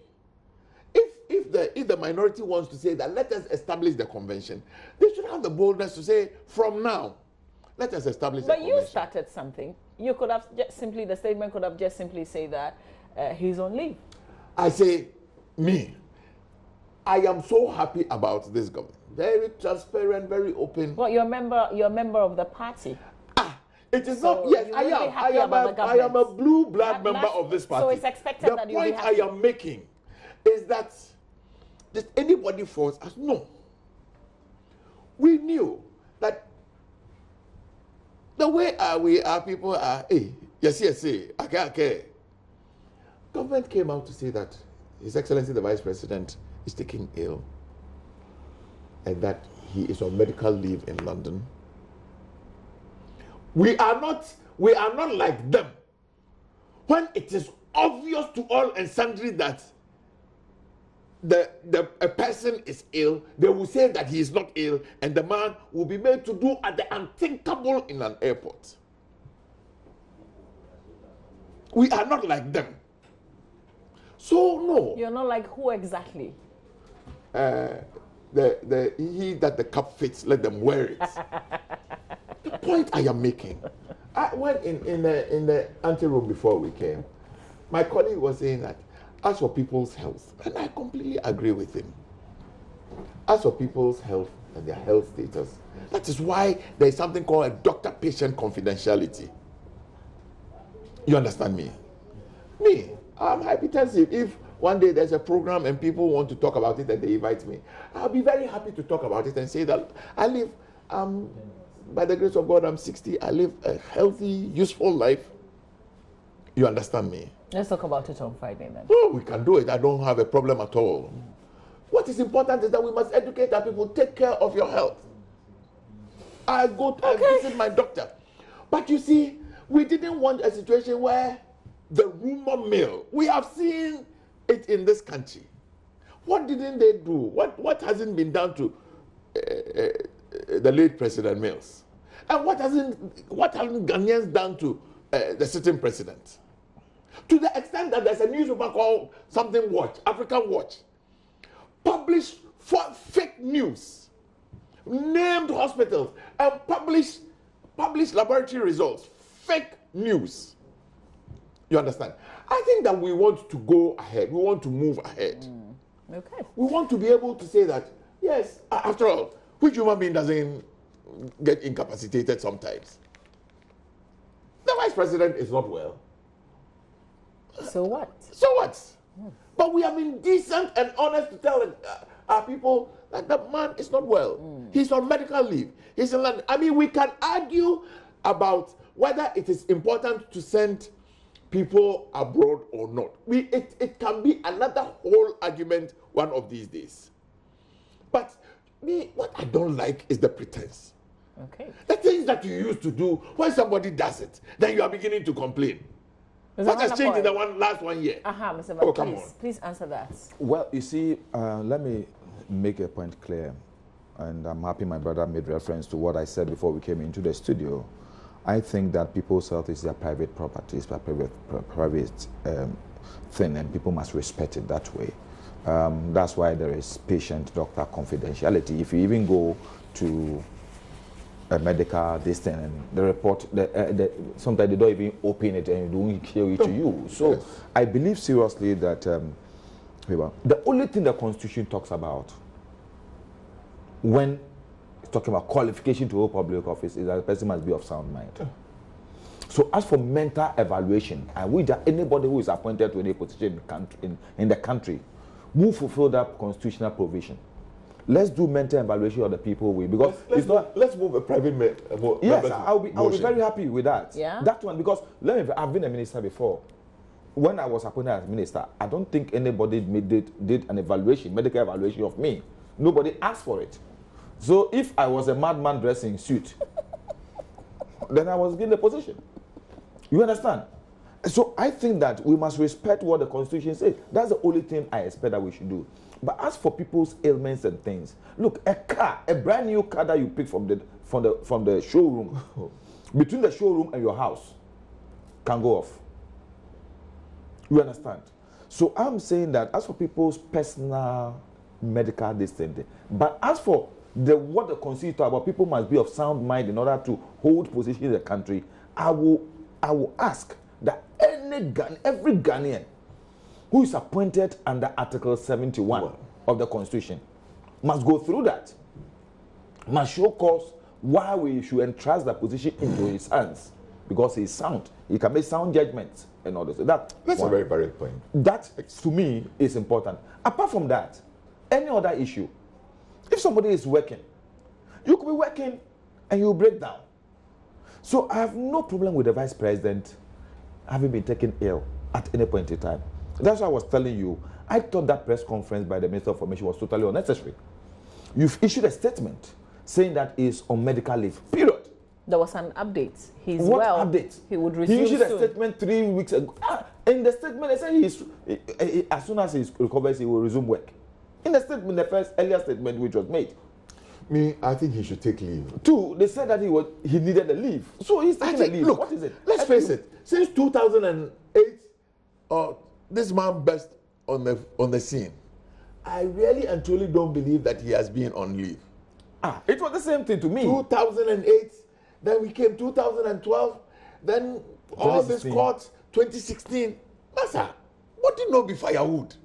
if the minority wants to say that let us establish the convention, they should have the boldness to say from now, let us establish the convention. But you started something. You could have the statement could have just simply say that he's on leave. I say, I am so happy about this government. Very transparent, very open. Well, you're a member of the party. It is not. Yes, I am. I am a blue blood member of this party. So it's expected that you be happy. The point I am making is that did anybody force us? No. We knew that the way our people are. Yes, okay. Government came out to say that His Excellency the Vice President is taking ill, and that he is on medical leave in London. We are not like them. When it is obvious to all and sundry that a person is ill, they will say that he is not ill, and the man will be made to do at the unthinkable in an airport. We are not like them. So no. You're not like who exactly? He that the cup fits, let them wear it. The point I am making, I went in the anteroom before we came. My colleague was saying that as for people's health, and I completely agree with him. As for people's health and their health status, that is why there is something called a doctor-patient confidentiality. You understand me? Me, I'm hypertensive. If one day there's a program and people want to talk about it and they invite me, I'll be very happy to talk about it and say that I live, by the grace of God, I'm 60. I live a healthy, useful life. You understand me? Let's talk about it on Friday then. Oh, we can do it. I don't have a problem at all. What is important is that we must educate our people. Take care of your health. I visit my doctor. But you see, we didn't want a situation where the rumor mill, we have seen it in this country. What didn't they do? What hasn't been done to the late President Mills? And what haven't Ghanaians done to the sitting president? To the extent that there's a newspaper called something Watch, African Watch, published fake news, named hospitals, and published laboratory results, fake news. You understand? I think that we want to go ahead. We want to move ahead. Okay. We want to be able to say that, yes, after all, which human being doesn't get incapacitated sometimes? The vice president is not well. So what? So what? But we have been decent and honest to tell our people that the man is not well. He's on medical leave. He's in London. I mean, we can argue about whether it is important to send people abroad or not. It can be another whole argument one of these days. But what I don't like is the pretense. Okay. The things that you used to do, when somebody does it, then you are beginning to complain. What has changed in the last 1 year? Mr. Oh, come on. Please answer that. Well, you see, let me make a point clear. And I'm happy my brother made reference to what I said before we came into the studio. I think that people's health is their private property, it's their private thing, and people must respect it that way. That's why there is patient-doctor confidentiality. If you even go to a medical this thing and the report, sometimes they don't even open it and don't show it to you. So yes. I believe seriously that the only thing the Constitution talks about when it's talking about qualification to hold public office is that the person must be of sound mind. So as for mental evaluation, I wish that anybody who is appointed to any position in the country will fulfill that constitutional provision. Let's do mental evaluation of the people because let's move a private yes, I'll be very happy with that. Yeah. That one, because I've been a minister before. When I was appointed as minister, I don't think anybody did an evaluation, medical evaluation of me. Nobody asked for it. So if I was a madman dressed in suit, then I was given the position. You understand? So I think that we must respect what the Constitution says. That's the only thing I expect that we should do. But as for people's ailments and things, look, a brand new car that you pick from the showroom, between the showroom and your house, can go off. You understand? So I'm saying that as for people's personal medical distance, but as for what the Constitution talks about, people must be of sound mind in order to hold position in the country. I will ask that every Ghanaian who is appointed under Article 71 of the Constitution must go through that, must show cause why we should entrust the position into his hands, because he is sound. He can make sound judgments and all this. That's a very valid point. That, to me, is important. Apart from that, any other issue, if somebody is working, you could be working and you break down. So I have no problem with the vice president having been taken ill at any point in time. That's why I was telling you, I thought that press conference by the Minister of Information was totally unnecessary. You've issued a statement saying that he's on medical leave, period. There was an update. He's what well. Update? He would resume He issued soon. a statement 3 weeks ago. In the statement, they said as soon as he recovers, he will resume work. In the statement, the earlier statement which was made. I think he should take leave. 2, they said that he needed a leave. So he's taking a leave. Look, what is it? Let's face it. Since 2008, this man burst on the scene. I really and truly don't believe that he has been on leave. It was the same thing to me. 2008, then we came 2012, then all this court, 2016. Massa, what did not be firewood?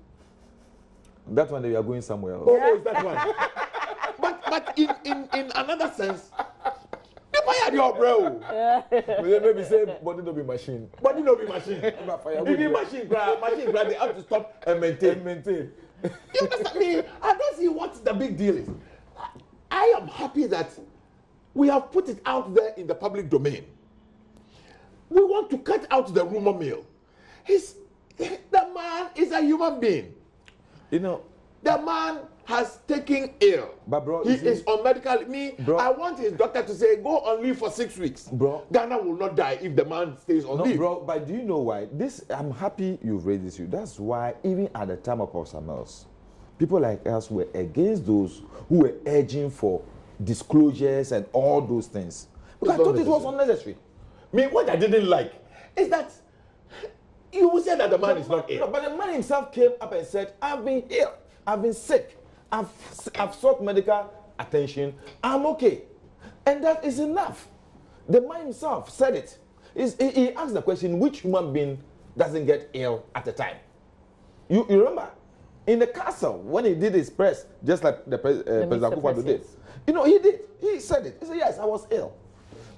That one, they are going somewhere else. Oh, is that one? But in another sense, they fired your bro. Maybe say body no be machine. Body no be machine. Even machine, they have to stop and maintain. You understand me? I don't see what the big deal is. I am happy that we have put it out there in the public domain. We want to cut out the rumor mill. The man is a human being. You know, the man has taken ill. But bro, he is on medical leave. I want his doctor to say, go on leave for 6 weeks. Bro, Ghana will not die if the man stays on leave. Bro, but do you know why? I'm happy you've raised this issue. That's why even at the time of Professor Mills, people like us were against those who were urging for disclosures and all those things. Because I thought it was unnecessary. What I didn't like is that you will say that the man is not ill. But the man himself came up and said, I've been ill, I've been sick, I've sought medical attention, I'm okay. And that is enough. The man himself said it. He asked the question, which human being doesn't get ill at a time? You remember? In the castle, when he did his press, just like the President Akufo-Addo did, he did. He said it. He said, yes, I was ill.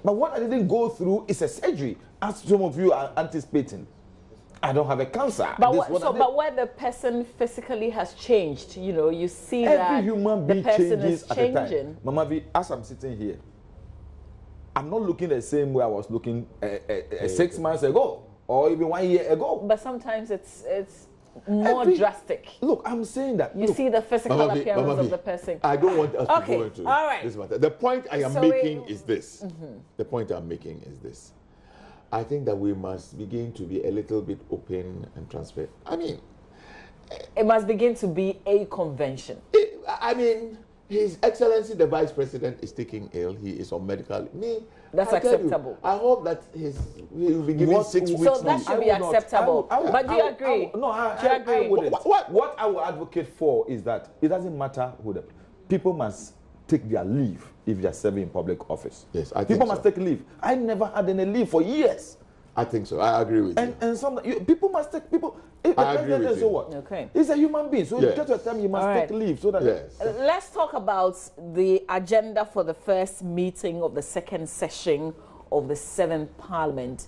But what I didn't go through is a surgery, as some of you are anticipating. I don't have a cancer. But where the person physically has changed, you see every human being the person changes is at changing. a time. Mama V, as I'm sitting here, I'm not looking the same way I was looking 6 months ago or even 1 year ago. But sometimes it's more drastic. Look, I'm saying that. You see the physical appearance of the person. I don't want us to go into all right. this matter. The point I am making is this. The point I'm making is this. I think that we must begin to be a little bit open and transparent. I mean, it must begin to be a convention. His Excellency the Vice President is taking ill. He is on medical leave. That's acceptable. I hope that he will be given 6 weeks. So that should be acceptable. But do you agree? Do you agree? What I will advocate for is that it doesn't matter who the people must take their leave if they are serving in public office. Yes, I think people must take leave. I never had any leave for years. I think so. I agree with you. And some people must take people. If the president is so what? Okay. He's a human being, so you get to a time you must take leave so that. Yes. Let's talk about the agenda for the first meeting of the second session of the 7th Parliament,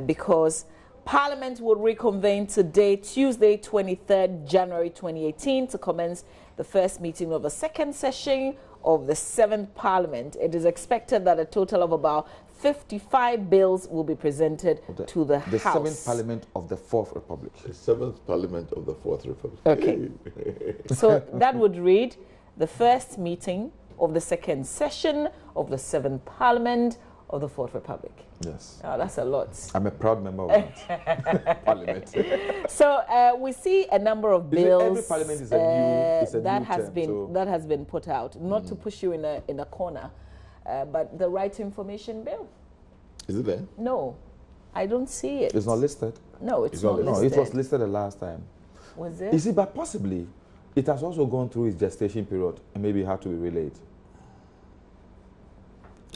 because Parliament will reconvene today, Tuesday, 23rd January 2018, to commence the first meeting of the second session of the 7th Parliament. It is expected that a total of about 55 bills will be presented to the House. The 7th Parliament of the 4th Republic. The 7th Parliament of the 4th Republic. Okay. So that would read the first meeting of the second session of the 7th Parliament of the 4th Republic. Yes. Oh, that's a lot. I'm a proud member of that Parliament. So we see a number of bills every parliament is a that new has term, been so that has been put out. Not to push you in a corner, but the Right to Information Bill. Is it there? No, I don't see it. It's not listed. No, it's not listed. No, it was listed the last time. Was it? You see, but possibly it has also gone through its gestation period and maybe had to be relayed.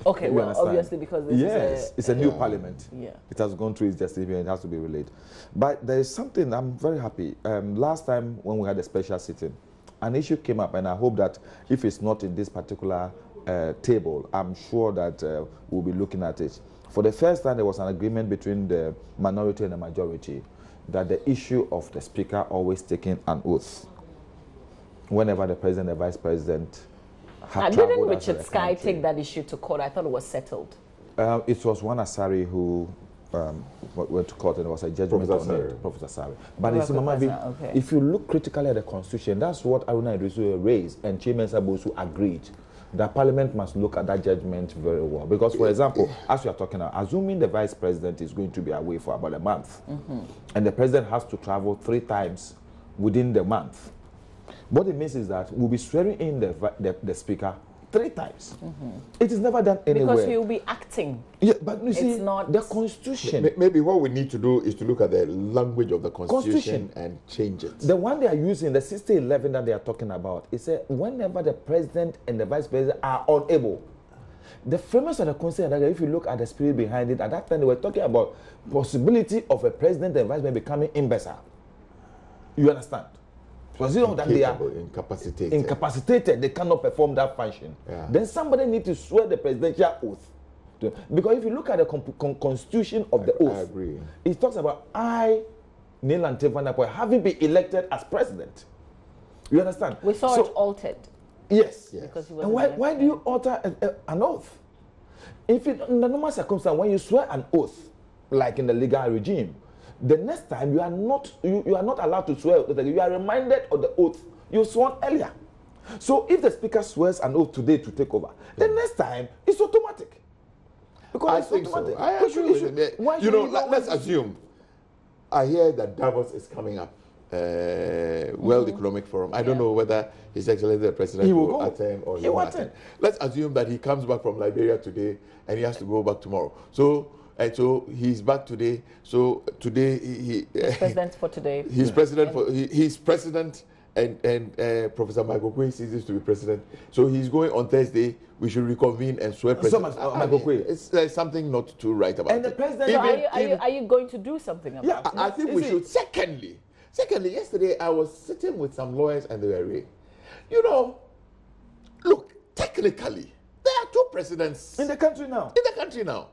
Okay, well, obviously because this it's a new parliament. Yeah. It has gone through its gestation period and it has to be relayed. But there is something I'm very happy. Last time when we had a special sitting, an issue came up, and I hope that if it's not in this particular table, I'm sure that we'll be looking at it. For the first time, there was an agreement between the minority and the majority that the issue of the speaker always taking an oath whenever the president and the vice president had traveled. Didn't Richard Sky take that issue to court? I thought it was settled. It was one Asari who went to court, and it was a judgment on it, Professor Asari. But it's, if you look critically at the Constitution, that's what Aruna Idrisu raised, and Chairman Sabosu agreed. The Parliament must look at that judgment very well. Because, for example, as we are talking now, assuming the Vice President is going to be away for about a month, and the President has to travel 3 times within the month, what it means is that we'll be swearing in the Speaker 3 times. It is never done anywhere. Because he will be acting. Yeah, but you see, the Constitution. Maybe what we need to do is to look at the language of the Constitution and change it. The one they are using, the 6011 that they are talking about, it says whenever the President and the Vice President are unable. The framers of the Constitution, if you look at the spirit behind it, at that time they were talking about possibility of a President and Vice President becoming imbecile. You understand? Considering that they are incapacitated, they cannot perform that function. Yeah. Then somebody needs to swear the presidential oath. Because if you look at the constitution of the oath, I agree. It talks about I, Neil Antefanapoy, having been elected as president. You understand? We saw it altered. Yes. Because he and why do you alter an oath? If in the normal circumstance, when you swear an oath, like in the legal regime, the next time you are not allowed to swear. You are reminded of the oath you sworn earlier. So if the speaker swears an oath today to take over, the next time it's automatic. Because I think so. I agree with it. You know, let's assume. I hear that Davos is coming up. World Economic Forum. I don't know whether His Excellency the President will attend or he won't attend. Let's assume that he comes back from Liberia today and he has to go back tomorrow. So he's back today. So today he's president for today. He's president for he's president, and Professor Michael Quay ceases to be president. So he's going on Thursday. We should reconvene and swear president. Michael Quay. There's something not too right about it. And the president. So are you going to do something about it? I think we should. Secondly, yesterday I was sitting with some lawyers and they were reading. You know, look, technically there are 2 presidents in the country now.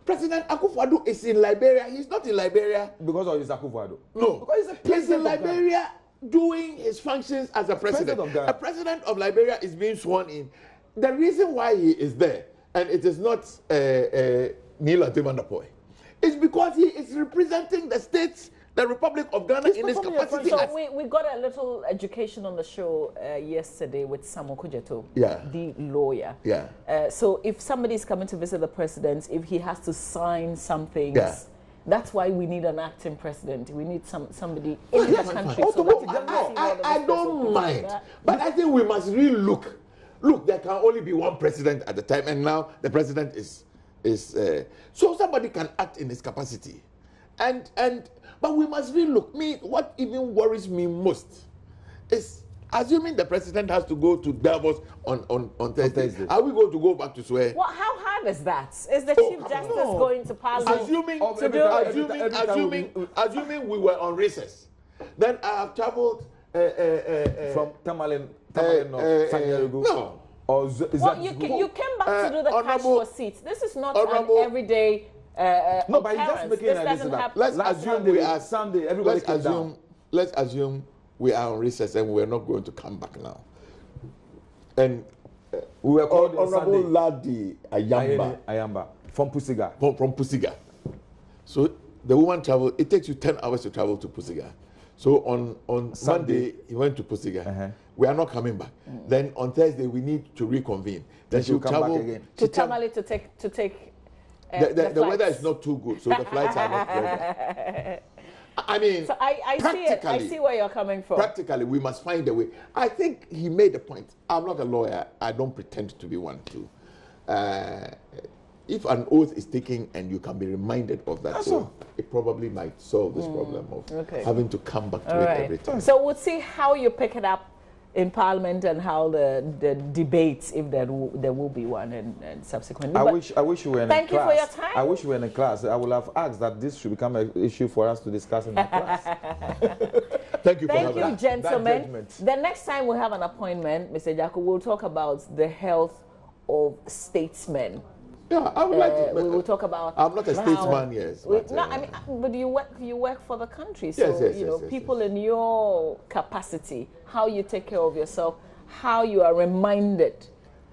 President Akufo-Addo is in Liberia. He's not in Liberia because of his Akufo-Addo. No, he's in Liberia doing his functions as a president. A president of Liberia is being sworn in. The reason why he is there, and it is not Neil Antefanapoy, It's because he is representing the states, the Republic of Ghana in his capacity. So we got a little education on the show yesterday with Samuel Kujeto, the lawyer. Yeah. So if somebody is coming to visit the president, if he has to sign something, that's why we need an acting president. We need somebody in the country. I don't mind, but I think we must really look. Look, there can only be one president at the time, and now the president is so somebody can act in his capacity, but we must really look. What even worries me most is assuming the president has to go to Davos on Thursday. Are we going to go back to swear? Well, how hard is that? Is the Chief Justice going to Parliament? Assuming we were on recess, then I have traveled from Tamale. No. Well, you came back to do the cash for seats. This is not an everyday no, but he's just making Let's assume we are Sunday. Everybody let's assume we are on recess and we're not going to come back now. And we were called Honorable Ladi Ayamba from Pusiga. From Pusiga. So the woman traveled. It takes you 10 hours to travel to Pusiga. So on Sunday he went to Pusiga. We are not coming back. Then on Thursday we need to reconvene. Then she'll come back again to Tamale to take. The weather is not too good, so the flights are not pleasant. I mean, so I see where you're coming from. Practically, we must find a way. I think he made a point. I'm not a lawyer. I don't pretend to be one too. If an oath is taken and you can be reminded of that, so it probably might solve this problem of having to come back to it every time. So we'll see how you pick it up in Parliament and how the debates, if there will be one, and subsequently. I wish you were in a class. Thank you for your time. I wish you were in a class. I would have asked that this should become an issue for us to discuss in our class. Thank you, gentlemen. The next time we have an appointment, Mr. Jaco, we'll talk about the health of statesmen. Yeah, I would like to. We will talk about. I'm not a statesman, yes. But, but you work for the country, so people in your capacity, how you take care of yourself, how you are reminded.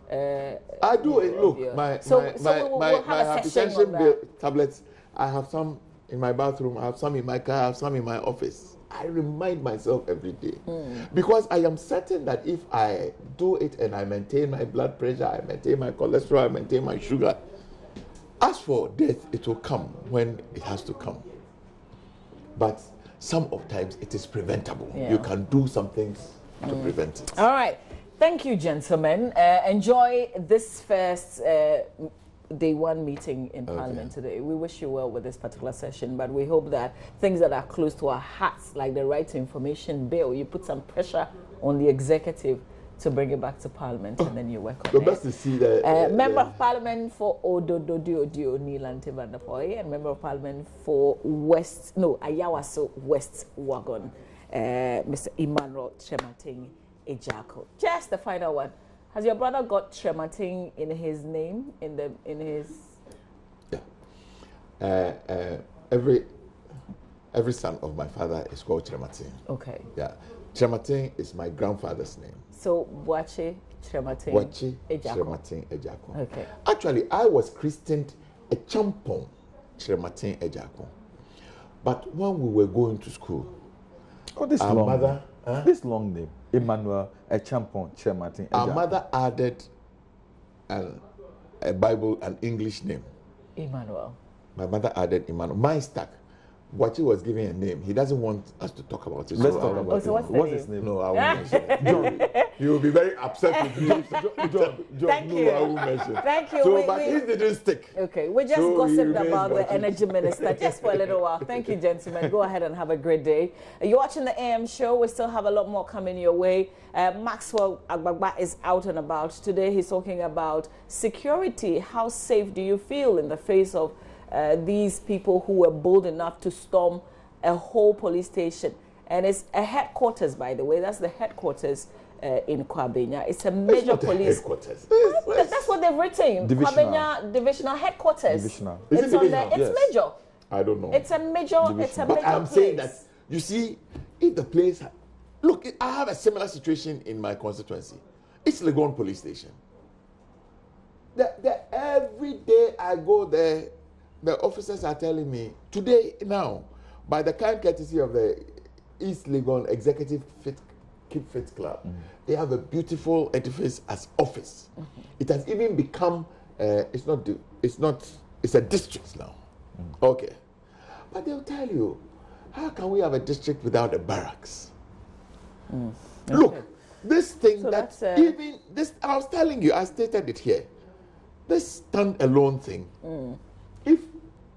I do it. Look, my hypertension tablets. I have some in my bathroom. I have some in my car. I have some in my office. I remind myself every day because I am certain that if I do it and I maintain my blood pressure, I maintain my cholesterol, I maintain my sugar, as for death, it will come when it has to come. But some of times it is preventable. Yeah. You can do some things to prevent it. All right. Thank you, gentlemen. Enjoy this first day one meeting in Parliament today. We wish you well with this particular session, but we hope that things that are close to our hearts, like the Right to Information Bill, you put some pressure on the executive to bring it back to Parliament, and then you work on it. The best to see the Member of Parliament for Odododio Nilante Vandapoy, and Member of Parliament for Ayawaso West Wagon, Mr. Emmanuel Tremating Ejako. Just the final one. Has your brother got Tremating in his name? In his? Yeah. Every son of my father is called Tremating. Okay. Yeah. Tremating is my grandfather's name. So Wache Tremating Tremating Ejako. Okay. Actually, I was christened a Champon Tremating Ejako. But when we were going to school, this long name, Emmanuel Champon Tremating Ejako. Our mother added a Bible, an English name. Emmanuel. My mother added Emmanuel. Mine stuck. What he was giving a name. He doesn't want us to talk about it. Let's talk about it. What's his name? No, I won't mention it. John. He will be very upset with me. John. Thank you. I won't mention. Thank you. So, but he didn't stick. Okay, we just gossiped about the energy minister just for a little while. Thank you, gentlemen. Go ahead and have a great day. You're watching the AM show. We still have a lot more coming your way. Maxwell Agbagba is out and about. Today he's talking about security. How safe do you feel in the face of these people who were bold enough to storm a whole police station? And it's a headquarters, by the way. That's the headquarters in Kwabenya. It's a major police headquarters. That's what they've written. Kwabenya Divisional Headquarters. Divisional. It's major. I don't know. It's a major. Divisional. It's a major. But I'm saying that you see, if the place, look, I have a similar situation in my constituency. It's Legon Police Station. Every day I go there, the officers are telling me today, now, by the kind courtesy of the East Legon Executive Keep Fit Club, they have a beautiful edifice as office. It has even become, it's a district now. Okay. But they'll tell you, how can we have a district without a barracks? Okay. Look, this thing so that even this, I was telling you, I stated it here. This stand-alone thing, if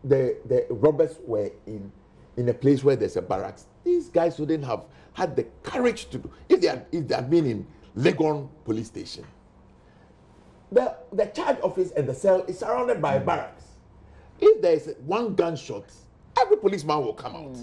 the robbers were in a place where there's a barracks, these guys wouldn't have had the courage to do. If they had been in Legon police station, the charge office and the cell is surrounded by barracks. If there is one gunshot, every policeman will come out.